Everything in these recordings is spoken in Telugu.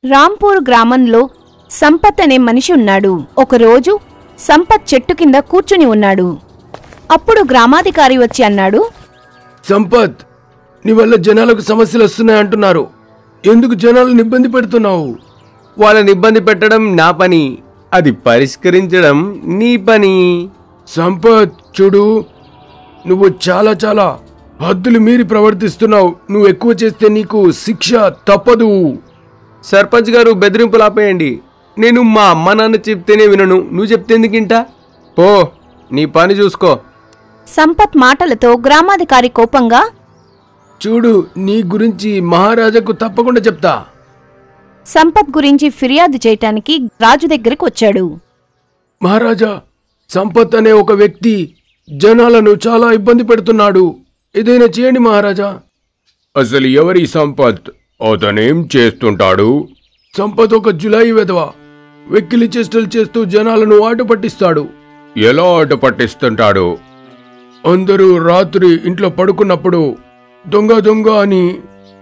రాంపూర్ గ్రామంలో సంపత్ అనే మనిషి ఉన్నాడు. ఒకరోజు సంపత్ చెట్టు కింద కూర్చుని ఉన్నాడు. అప్పుడు గ్రామాధికారి వచ్చి అన్నాడు, సంపత్, నీ వల్ల జనాలకు సమస్యలు వస్తున్నాయంటున్నారు. ఎందుకు జనాలను ఇబ్బంది పెడుతున్నావు? వాళ్ళని ఇబ్బంది పెట్టడం నా పని, అది పరిష్కరించడం నీ పని. సంపత్, చూడు, నువ్వు చాలా చాలా హద్దులు మీరి ప్రవర్తిస్తున్నావు. నువ్వు ఎక్కువ చేస్తే నీకు శిక్ష తప్పదు. సర్పంచ్ గారు, బెదిరింపులు ఆపేయండి. నేను మా అమ్మ నాన్న చెప్తేనే వినను, నువ్వు చెప్తే ఎందుకింటా? పో, నీ పని చూసుకో. సంపత్ మాటలతో గ్రామాధికారి కోపంగా, చూడు, నీ గురించి మహారాజాకు తప్పకుండా చెప్తా. సంపత్ గురించి ఫిర్యాదు చేయటానికి రాజు దగ్గరికి వచ్చాడు. మహారాజా, సంపత్ అనే ఒక వ్యక్తి జనాలను చాలా ఇబ్బంది పెడుతున్నాడు. ఏదైనా చేయండి మహారాజా. అసలు ఎవరి సంపత్? అతనేం చేస్తుంటాడు? సంపత్ ఒక జులాయి వెధవ. వెక్కిలి చేష్టలు చేస్తూ జనాలను ఆట పట్టిస్తాడు. ఎలా ఆట పట్టిస్తుంటాడు? అందరూ రాత్రి ఇంట్లో పడుకున్నప్పుడు దొంగ దొంగ అని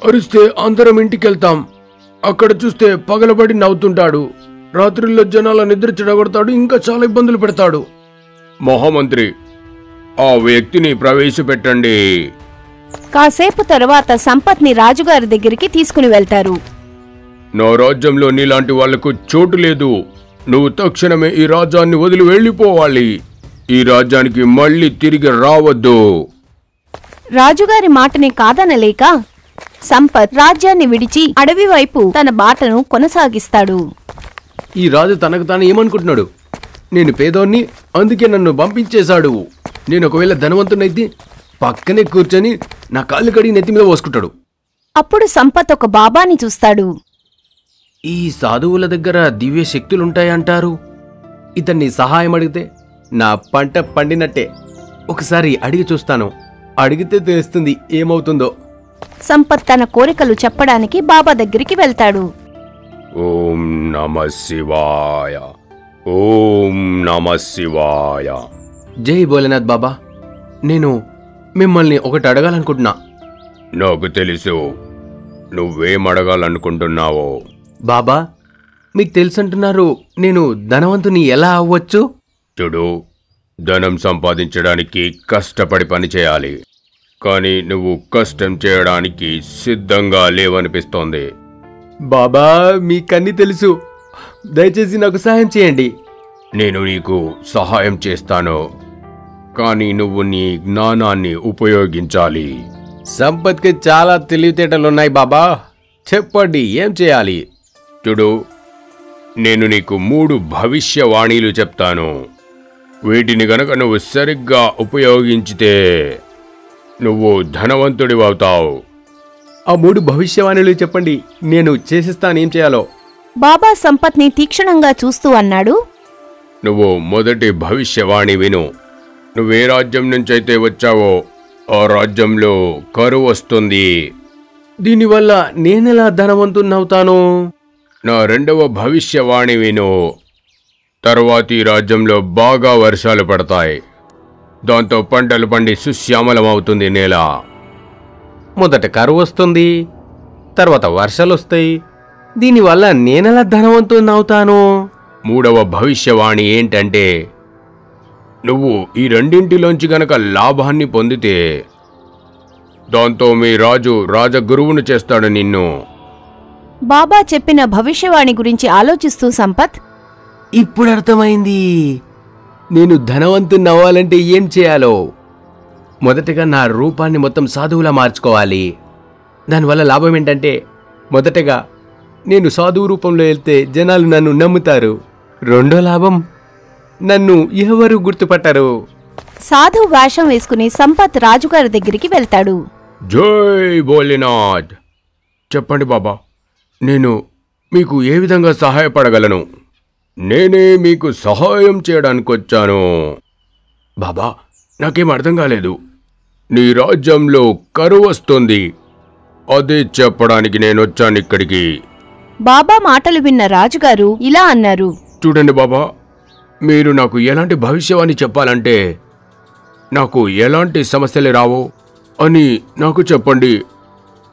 అరిస్తే అందరం ఇంటికెళ్తాం. అక్కడ చూస్తే పగలబడి నవ్వుతుంటాడు. రాత్రిలో జనాల నిద్ర చెడగొడతాడు. ఇంకా చాలా ఇబ్బందులు పెడతాడు. మహామంత్రి, ఆ వ్యక్తిని ప్రవేశపెట్టండి. కాసేపు తరువాత సంపత్ని రాజుగారి దగ్గరికి తీసుకుని వెళ్తారు. నా రాజ్యంలో నీలాంటి వాళ్లకు చోటు లేదు. నువ్వు తక్షణమే ఈ రాజ్యాన్ని వదిలి వెళ్ళిపోవాలి. ఈ రాజ్యానికి మళ్ళీ తిరిగి రావద్దు. రాజుగారి మాటని కాదనలేక సంపత్ రాజ్యాన్ని విడిచి అడవి వైపు తన బాటను కొనసాగిస్తాడు. ఈ రాజు తనకు తాను ఏమనుకుంటున్నాడు? నేను పేదోన్ని, అందుకే నన్ను పంపించేశాడు. నేను ఒకవేళ ధనవంతునైతే పక్కనే కూర్చొని నా కాళ్ళు కడిగి నెత్తి మీద పోసుకుంటాడు. అప్పుడు సంపత్ ఒక బాబాని చూస్తాడు. ఈ సాధువుల దగ్గర దివ్య శక్తులుంటాయంటారు. ఇతన్ని సహాయం అడిగితే నా పంట పండినట్టే. ఒకసారి అడిగి చూస్తాను. అడిగితే తెలుస్తుంది ఏమవుతుందో. సంపత్ తన కోరికలు చెప్పడానికి బాబా దగ్గరికి వెళ్తాడు. ఓం నమః శివాయ, ఓం నమః శివాయ. జై భోలేనాథ్ బాబా, నేను మిమ్మల్ని ఒకటి అడగాలనుకుంటున్నా. నాకు తెలుసు నువ్వేం అడగాలనుకుంటున్నావో. బాబా, మీకు తెలుసంటున్నారు, నేను ధనవంతుని ఎలా అవ్వచ్చు? చూడు, ధనం సంపాదించడానికి కష్టపడి పని చేయాలి. కానీ నువ్వు కష్టం చేయడానికి సిద్ధంగా లేవనిపిస్తోంది. బాబా, మీకన్నీ తెలుసు, దయచేసి నాకు సహాయం చేయండి. నేను నీకు సహాయం చేస్తాను, కానీ నువ్వు నీ జ్ఞానాన్ని ఉపయోగించాలి. సంపత్కి చాలా తెలివితేటలున్నాయి బాబా, చెప్పండి ఏం చేయాలి? చూడు, నేను నీకు 3 భవిష్యవాణీలు చెప్తాను. వీటిని గనక నువ్వు సరిగ్గా ఉపయోగించితే నువ్వు ధనవంతుడివవుతావు. ఆ 3 భవిష్యవాణులు చెప్పండి, నేను చేసిస్తాను ఏం చేయాలో. బాబా సంపత్ని తీక్షణంగా చూస్తూ అన్నాడు, నువ్వు మొదటి భవిష్యవాణి విను. నువ్వే రాజ్యం నుంచైతే వచ్చావో ఆ రాజ్యంలో కరువు వస్తుంది. దీనివల్ల నేనెలా ధనవంతున్నవుతాను? నా 2వ భవిష్యవాణి విను. తరువాతి రాజ్యంలో బాగా వర్షాలు పడతాయి. దాంతో పంటలు పండి సుశ్యామలమవుతుంది నేల. మొదట కరువు వస్తుంది, తర్వాత వర్షాలు వస్తాయి. దీనివల్ల నేనెలా ధనవంతున్నవుతాను? 3వ భవిష్యవాణి ఏంటంటే, నువ్వు ఈ రెండింటిలోంచి గనక లాభాన్ని పొందితే దాంతో మీ రాజు రాజగురువును చేస్తాడు నిన్ను. బాబా చెప్పిన భవిష్యవాణి గురించి ఆలోచిస్తూ సంపత్, ఇప్పుడు అర్థమైంది. నేను ధనవంతుని అవ్వాలంటే ఏం చేయాలో. మొదటగా నా రూపాన్ని మొత్తం సాధువులా మార్చుకోవాలి. దానివల్ల లాభం ఏంటంటే, మొదటగా నేను సాధువు రూపంలో వెళ్తే జనాలు నన్ను నమ్ముతారు. రెండో లాభం, నన్ను ఎవరు గుర్తుపట్టరు. సాధు వేషం వేసుకుని సంపత్ రాజుగారి దగ్గరికి వెళ్తాడు. జై భోలేనాథ్. చెప్పండి బాబా, నేను మీకు ఏ విధంగా సహాయపడగలను? నేనే మీకు సహాయం చేయడానికి వచ్చాను. బాబా, నాకేం అర్థం కాలేదు. నీ రాజ్యంలో కరువు వస్తుంది, అదే చెప్పడానికి నేను వచ్చాను ఇక్కడికి. బాబా మాటలు విన్న రాజుగారు ఇలా అన్నారు, చూడండి బాబా, మీరు నాకు ఎలాంటి భవిష్యవాణి చెప్పాలంటే నాకు ఎలాంటి సమస్యలు రావో అని నాకు చెప్పండి,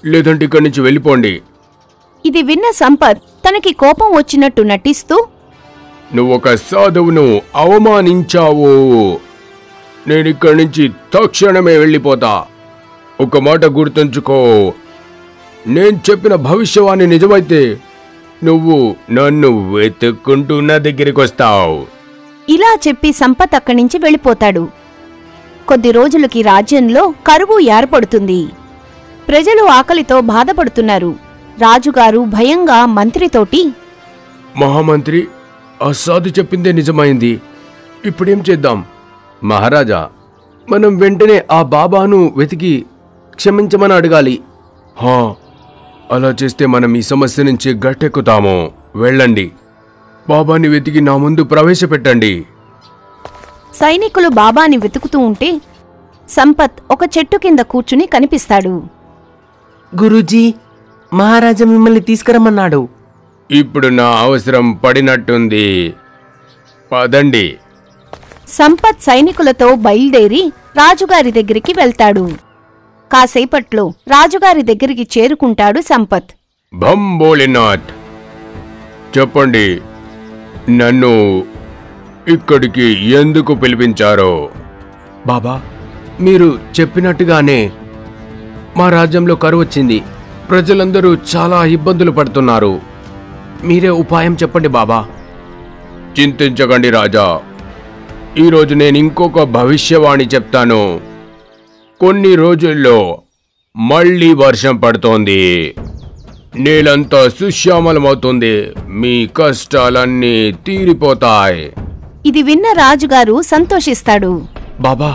లేదంటే ఇక్కడి నుంచి వెళ్ళిపోండి. ఇది విన్న సంపత్ తనకి కోపం వచ్చినట్టు నటిస్తూ, నువ్వొక సాధువును అవమానించావు. నేనిక్కడి నుంచి తక్షణమే వెళ్ళిపోతా. ఒక మాట గుర్తుంచుకో, నేను చెప్పిన భవిష్యవాణి నిజమైతే నువ్వు నన్ను వెతుక్కుంటూ నా దగ్గరికి వస్తావు. ఇలా చెప్పి సంపత్ అక్కడి నుంచి వెళ్ళిపోతాడు. కొద్ది రోజులకి రాజ్యంలో కరువు ఏర్పడుతుంది. ప్రజలు ఆకలితో బాధపడుతున్నారు. రాజుగారు భయంగా మంత్రితోటి, మహామంత్రి, ఆ సాధు చెప్పిందే నిజమైంది. ఇప్పుడేం చేద్దాం? మహారాజా, మనం వెంటనే ఆ బాబాను వెతికి క్షమించమని అడగాలి. హా, అలా చేస్తే మనం ఈ సమస్య నుంచి గట్టెక్కుతాము. వెళ్ళండి, బాబాని వెతికి నా ముందు ప్రవేశపెట్టండి. సైనికులు బాబాని వెతుకుతూ ఉంటే సంపత్ ఒక చెట్టు కింద కూర్చుని కనిపిస్తాడు. గురూజీ, మహారాజా మిమ్మల్ని తీసుకురమ్మన్నాడు. ఇప్పుడు నా అవసరం పడినట్టుంది. పదండి. సంపత్ సైనికులతో బయలుదేరి రాజుగారి దగ్గరికి వెళ్తాడు. కాసేపట్లో రాజుగారి దగ్గరికి చేరుకుంటాడు సంపత్. భం భోలేనాథ్, చెప్పండి, నన్ను ఇక్కడికి ఎందుకు పిలిపించారో? బాబా, మీరు చెప్పినట్టుగానే మా రాజ్యంలో కరువు వచ్చింది. ప్రజలందరూ చాలా ఇబ్బందులు పడుతున్నారు. మీరే ఉపాయం చెప్పండి బాబా. చింతించకండి రాజా, ఈరోజు నేను ఇంకొక భవిష్యవాణి చెప్తాను. కొన్ని రోజుల్లో మళ్ళీ వర్షం పడుతోంది. నేలంతా సుశ్యామలమవుతుంది. మీ కష్టాలన్నీ తీరిపోతాయి. ఇది విన్న రాజుగారు సంతోషిస్తాడు. బాబా,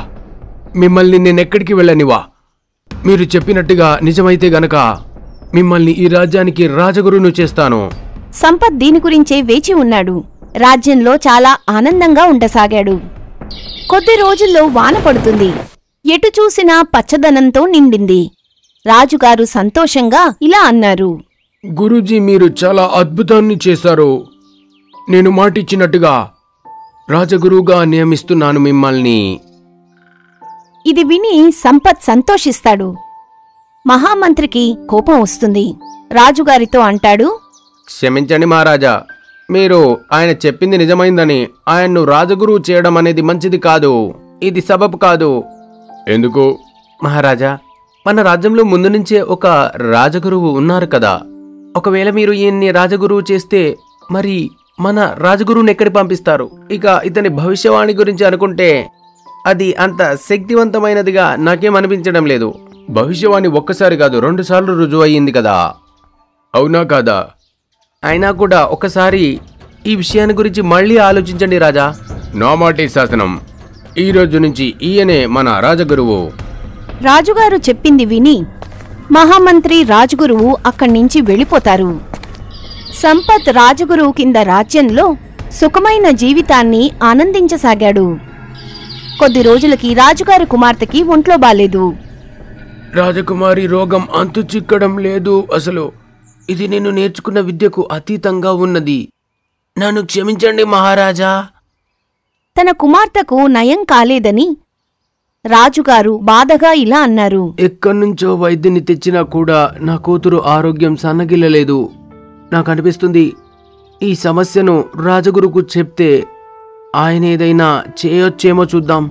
మిమ్మల్ని నేనెక్కడికి వెళ్ళనివా? మీరు చెప్పినట్టుగా నిజమైతే గనక మిమ్మల్ని ఈ రాజ్యానికి రాజగురును చేస్తాను. సంపత్ దీని గురించే వేచి ఉన్నాడు. రాజ్యంలో చాలా ఆనందంగా ఉండసాగాడు. కొద్ది రోజుల్లో వాన పడుతుంది. ఎటు చూసినా పచ్చదనంతో నిండింది. రాజుగారు సంతోషంగా ఇలా అన్నారు. గురూజీ, మీరు చాలా అద్భుతాన్ని చేశారు. నేను మాటిచ్చినట్టుగా రాజగురువుగా నియమిస్తున్నాను మిమ్మల్ని. ఇది విని సంపత్ సంతోషిస్తాడు. మహామంత్రికి కోపం వస్తుంది. రాజుగారితో అంటాడు, క్షమించండి మహారాజా, మీరు ఆయన చెప్పింది నిజమైందని ఆయన్ను రాజగురువు చేయడం అనేది మంచిది కాదు. ఇది సబబు కాదు. ఎందుకు? మహారాజా, మన రాజ్యంలో ముందు నుంచే ఒక రాజగురువు ఉన్నారు కదా. ఒకవేళ మీరు ఈయన్ని రాజగురువు చేస్తే మరి మన రాజగురువుని ఎక్కడి పంపిస్తారు? ఇక ఇతని భవిష్యవాణి గురించి అనుకుంటే అది అంత శక్తివంతమైనదిగా నాకేం అనిపించడం లేదు. భవిష్యవాణి ఒక్కసారి కాదు, 2 సార్లు రుజువు అయ్యింది కదా. అవునా కాదా? అయినా కూడా ఒకసారి ఈ విషయాన్ని గురించి మళ్ళీ ఆలోచించండి రాజా. నా మాటే శాసనం. ఈ రోజు నుంచి ఈయనే మన రాజగురువు. రాజుగారు చెప్పింది విని మహామంత్రి రాజగురువు అక్కడ్నించి వెళ్ళిపోతారు. సంపత్ రాజగురువు కింద రాజ్యంలో సుఖమైన జీవితాన్ని ఆనందించసాగాడు. కొద్ది రోజులకి రాజుగారి కుమార్తెకి ఒంట్లో బాలేదు. రాజకుమారి రోగం అంతు చిక్కడం లేదు. అసలు ఇది నేను నేర్చుకున్న విద్యకు అతీతంగా ఉన్నది. నన్ను క్షమించండి మహారాజా. తన కుమార్తెకు నయం కాలేదని రాజుగారు బాధగా ఇలా అన్నారు. ఎక్కడ్నుంచో వైద్యుని తెచ్చినా కూడా నా కూతురు ఆరోగ్యం సన్నగిల్లలేదు. నాకనిపిస్తుంది ఈ సమస్యను రాజగురుకు చెప్తే ఆయన ఏదైనా చేయొచ్చేమో చూద్దాం.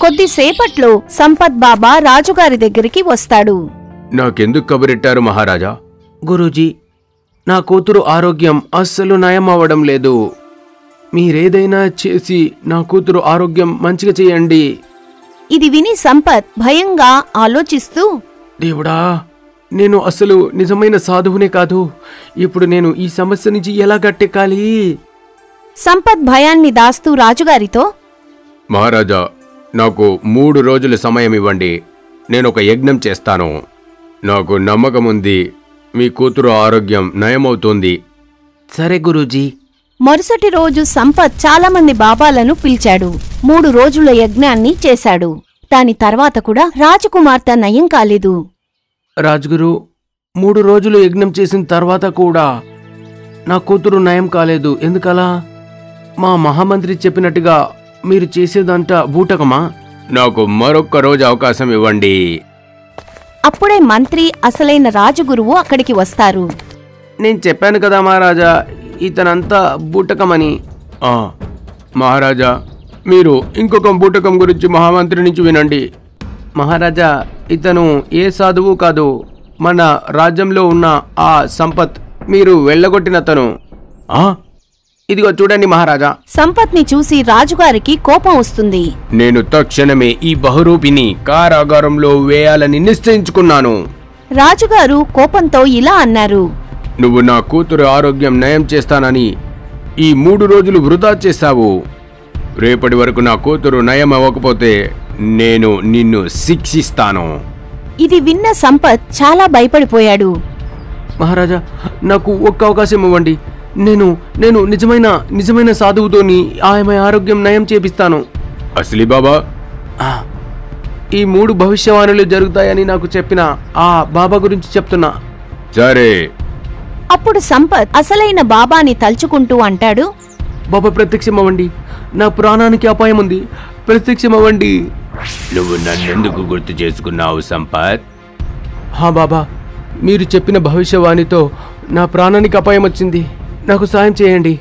కొద్దిసేపట్లో సంపత్ బాబా రాజుగారి దగ్గరికి వస్తాడు. నాకెందుకు కబురెట్టారు మహారాజా? గురూజీ, నా కూతురు ఆరోగ్యం అస్సలు నయం అవ్వడం లేదు. మీరేదైనా చేసి నా కూతురు ఆరోగ్యం మంచిగా చేయండి. ఇది విని సంపత్ భయంగా ఆలోచిస్తూ, దేవుడా, నేను అసలు నిజమైన సాధువునే కాదు. ఇప్పుడు నేను ఈ సమస్య నుంచి ఎలా గట్టెక్కాలి? సంపత్ భయాన్ని దాస్తూ రాజుగారితో, మహారాజా, నాకు 3 రోజుల సమయం ఇవ్వండి. నేనొక యజ్ఞం చేస్తాను. నాకు నమ్మకముంది మీ కూతురు ఆరోగ్యం నయమవుతుంది. సరే గురూజీ. మరుసటి రోజు సంపత్ చాలామంది బాబాలను పిలిచాడు. 3 రోజుల యజ్ఞాన్ని చేశాడు. దాని తర్వాత కూడా రాజకుమార్తె నయం కాలేదు. రాజుగురు, 3 రోజులు యజ్ఞం చేసిన తర్వాత కూడా నా కూతురు నయం కాలేదు. ఎందుకలా? మా మహామంత్రి చెప్పినట్టుగా మీరు చేసేదంతా బూటకమా? నాకు మరొక్క రోజు అవకాశం ఇవ్వండి. అప్పుడే మంత్రి, అసలైన రాజగురువు అక్కడికి వస్తారు. నేను చెప్పాను కదా మహారాజా, ఇతనంతా బూటకమని. మహారాజా, మీరు ఇంకొక బూటకం గురించి మహామంత్రి నుంచి వినండి. మహారాజా, ఇతను ఏ సాధువు కాదు, మన రాజ్యంలో ఉన్న ఆ సంపత్, మీరు వెళ్ళగొట్టినతను. ఇదిగో చూడండి మహారాజా. సంపత్ని చూసి రాజుగారికి కోపం వస్తుంది. నేను తక్షణమే ఈ బహురూపిని కారాగారంలో వేయాలని నిశ్చయించుకున్నాను. రాజుగారు కోపంతో ఇలా అన్నారు. నువ్వు నా కూతురు ఆరోగ్యం నయం చేస్తానని ఈ 3 రోజులు వృధా చేశావు. రేపటి వరకు నా కూతురు నయం అవ్వకపోతే నేను నిన్ను శిక్షిస్తాను. ఇది విన్న సంపత్ చాలా భయపడిపోయాడు. మహారాజా, నాకు ఒక్క అవకాశం ఇవ్వండి. నేను నిజమైన సాధువుతోని ఆమె ఆరోగ్యం నయం చేపిస్తాను. అసలీ బాబా? ఈ 3 భవిష్యవాణులు జరుగుతాయని నాకు చెప్పిన ఆ బాబా గురించి చెప్తున్నా. సరే. అప్పుడు సంపత్ అసలైన బాబాని తలుచుకుంటూ అంటాడు. బాబా, ప్రత్యక్షమవ్వండి, నా ప్రాణానికి అపాయం ఉంది, ప్రత్యక్షమవ్వండి. నువ్వు నన్నెందుకు గుర్తు చేసుకున్నావు సంపత్? బాబా, మీరు చెప్పిన భవిష్యవాణితో నా ప్రాణానికి అపాయం వచ్చింది, నాకు సాయం చేయండి.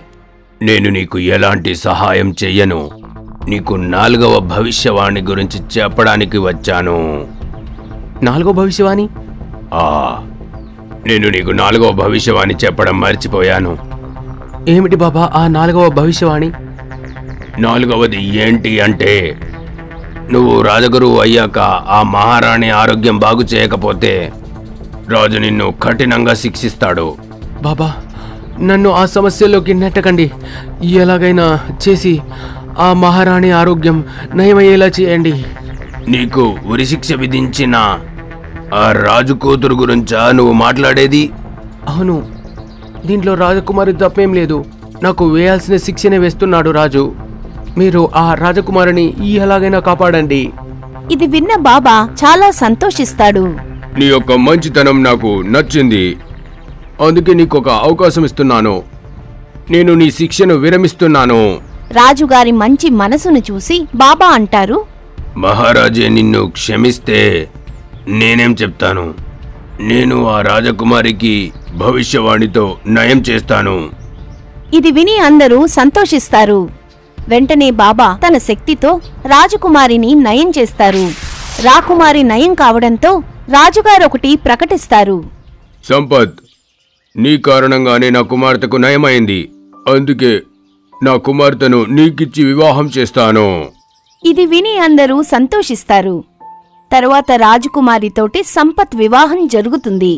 నేను నీకు ఎలాంటి సహాయం చెయ్యను. నీకు 4వ భవిష్యవాణి గురించి చెప్పడానికి వచ్చాను. 4వ భవిష్యవాణి? నేను నీకు 4వ భవిష్యవాణి చెప్పడం మర్చిపోయాను. ఏమిటి బాబా ఆ 4వ భవిష్యవాణి? 4వది ఏంటి అంటే, నువ్వు రాజగురువు అయ్యాక ఆ మహారాణి ఆరోగ్యం బాగు చేయకపోతే రాజు నిన్ను కఠినంగా శిక్షిస్తాడు. బాబా, నన్ను ఆ సమస్యలోకి నెట్టకండి. ఎలాగైనా చేసి ఆ మహారాణి ఆరోగ్యం నయమయ్యేలా చేయండి. నీకు ఉరిశిక్ష విధించిన ఆ రాజు కూతురు గురించా నువ్వు మాట్లాడేది? అవును, దీంట్లో రాజకుమారి తప్పేం లేదు. నాకు వేయాల్సిన శిక్షనే వేస్తున్నాడు రాజు. మీరు ఆ రాజకుమారిని ఎలాగైనా కాపాడండి. ఇది విన్న బాబా చాలా సంతోషిస్తాడు. నీ యొక్క మంచితనం నాకు నచ్చింది, అందుకే నీకొక అవకాశం ఇస్తున్నాను. నేను నీ శిక్షను విరమిస్తున్నాను. రాజుగారి మంచి మనసును చూసి బాబా అంటారు. మహారాజే నిన్ను క్షమిస్తే నేనేం చెప్తాను? నేను ఆ రాజకుమారికి భవిష్యవాణితో నయం చేస్తాను. ఇది విని అందరూ సంతోషిస్తారు. వెంటనే బాబా తన శక్తితో రాజకుమారిని నయం చేస్తారు. రాకుమారి నయం కావడంతో రాజుగారొకటి ప్రకటిస్తారు. సంపత్, నీ కారణంగానే నా కుమార్తెకు నయమైంది. అందుకే నా కుమార్తెను నీకిచ్చి వివాహం చేస్తాను. ఇది విని అందరూ సంతోషిస్తారు. తరువాత రాజకుమారితోటి సంపత్ వివాహం జరుగుతుంది.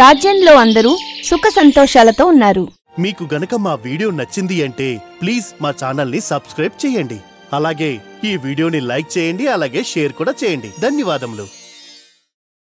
రాజ్యంలో అందరూ సుఖ సంతోషాలతో ఉన్నారు. మీకు గనక మా వీడియో నచ్చింది అంటే ప్లీజ్ మా ఛానల్ని సబ్స్క్రైబ్ చేయండి. అలాగే ఈ వీడియోని లైక్ చేయండి, అలాగే షేర్ కూడా చేయండి. ధన్యవాదములు.